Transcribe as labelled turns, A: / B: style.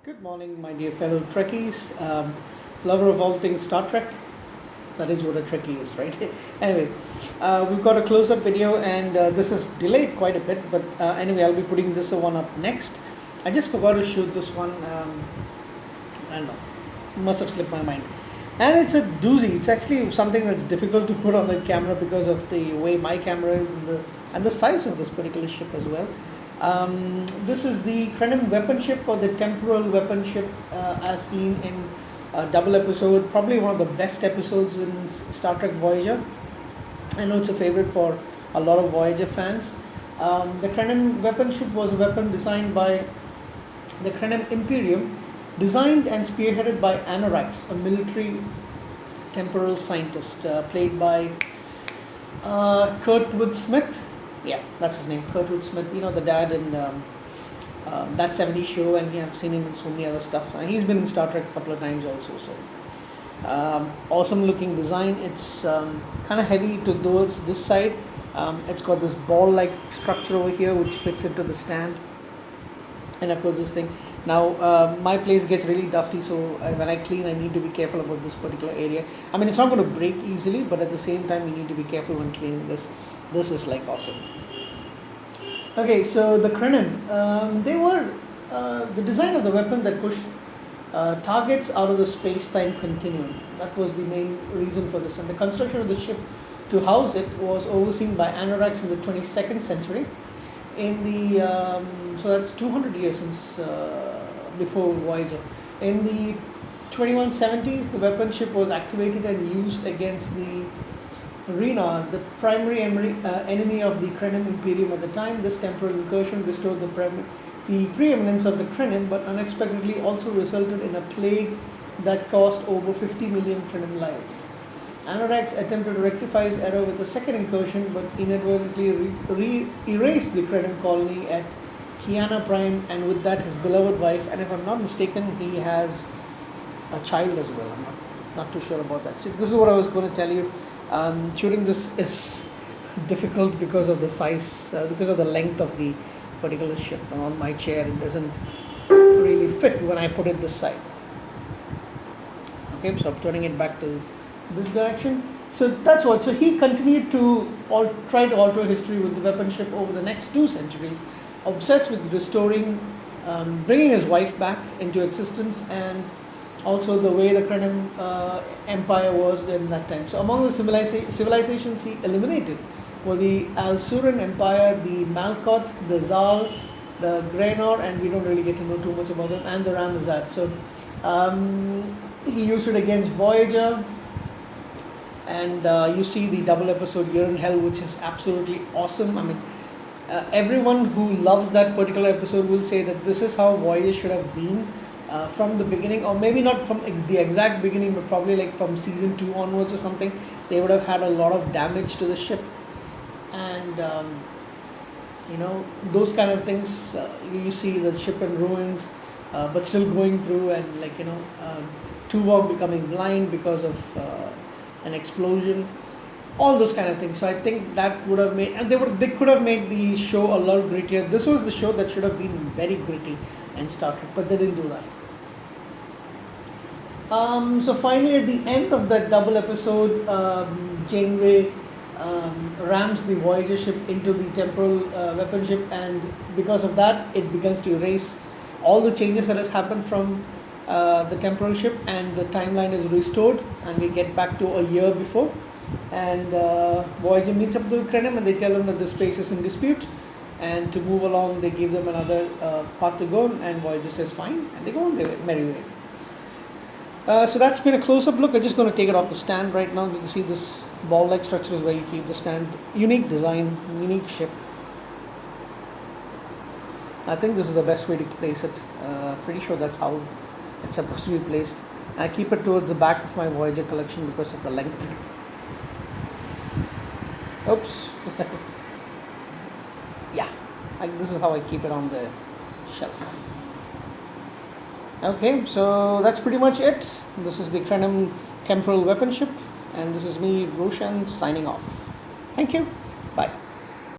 A: Good morning, my dear fellow Trekkies. Lover of all things Star Trek. That is what a Trekkie is, right? Anyway, we've got a close-up video, and this is delayed quite a bit. But anyway, I'll be putting this one up next. I just forgot to shoot this one. I don't know. Must have slipped my mind. And it's a doozy. It's actually something that's difficult to put on the camera because of the way my camera is and the size of this particular ship as well. This is the Kremin Weaponship, or the Temporal Weaponship, as seen in a double episode, probably one of the best episodes in Star Trek Voyager. I know it's a favorite for a lot of Voyager fans. The Kremin Weaponship was a weapon designed by the Kremin Imperium, designed and spearheaded by Anorax, a military temporal scientist, played by Kurtwood Smith. Yeah, that's his name, Kurtwood Smith. You know, the dad in that 70s show, and I've seen him in so many other stuff. And he's been in Star Trek a couple of times also. So, awesome looking design. It's kind of heavy to this side. It's got this ball-like structure over here, which fits into the stand. And of course, this thing. Now, my place gets really dusty, so when I clean, I need to be careful about this particular area. I mean, it's not going to break easily, but at the same time, you need to be careful when cleaning this. This is like awesome. Okay, so the Kremin, they were the design of the weapon that pushed targets out of the space-time continuum. That was the main reason for this. And the construction of the ship to house it was overseen by Anorax in the 22nd century. In the so that's 200 years since before Voyager. In the 2170s, the weapon ship was activated and used against the Rena, the primary enemy of the Kremin Imperium at the time. This temporal incursion restored the preeminence of the Kremin, but unexpectedly also resulted in a plague that cost over 50 million Kremin lives. Anorax attempted to rectify his error with a second incursion, but inadvertently erased the Kremin colony at Kiana Prime, and with that his beloved wife. And if I'm not mistaken, he has a child as well. I'm not too sure about that. So this is what I was going to tell you. Shooting this is difficult because of the size, because of the length of the particular ship. And on my chair, it doesn't really fit when I put it this side. Okay, so I'm turning it back to this direction. So that's what. So he continued to try to alter history with the weapon ship over the next 2 centuries, obsessed with restoring, bringing his wife back into existence, and also the way the Kremin Empire was in that time. So among the civilizations he eliminated were the Alsuran Empire, the Malkoth, the Zal, the Graynor, and we don't really get to know too much about them, and the Ramazad. So he used it against Voyager, and you see the double episode Year in Hell, which is absolutely awesome. I mean, everyone who loves that particular episode will say that this is how Voyager should have been. From the beginning, or maybe not from the exact beginning, but probably like from season 2 onwards or something, they would have had a lot of damage to the ship, and those kind of things. You see the ship in ruins, but still going through, and Tuvok becoming blind because of an explosion, all those kind of things. So I think that would have made, and they could have made the show a lot grittier. This was the show that should have been very gritty in Star Trek, but they didn't do that. So finally, at the end of that double episode, Janeway rams the Voyager ship into the temporal weapon ship, and because of that, it begins to erase all the changes that has happened from the temporal ship, and the timeline is restored, and we get back to a year before. And Voyager meets up to Kremin, and they tell them that the space is in dispute, and to move along, they give them another path to go, and Voyager says fine, and they go on their merry way. So that's been a close-up look. I'm just going to take it off the stand right now. You can see this ball-like structure is where you keep the stand. Unique design, unique ship. I think this is the best way to place it. Pretty sure that's how it's supposed to be placed. I keep it towards the back of my Voyager collection because of the length. Oops. Yeah, this is how I keep it on the shelf. Okay, so that's pretty much it. This is the Kremin Temporal Weaponship, and this is me, Roshan, signing off. Thank you.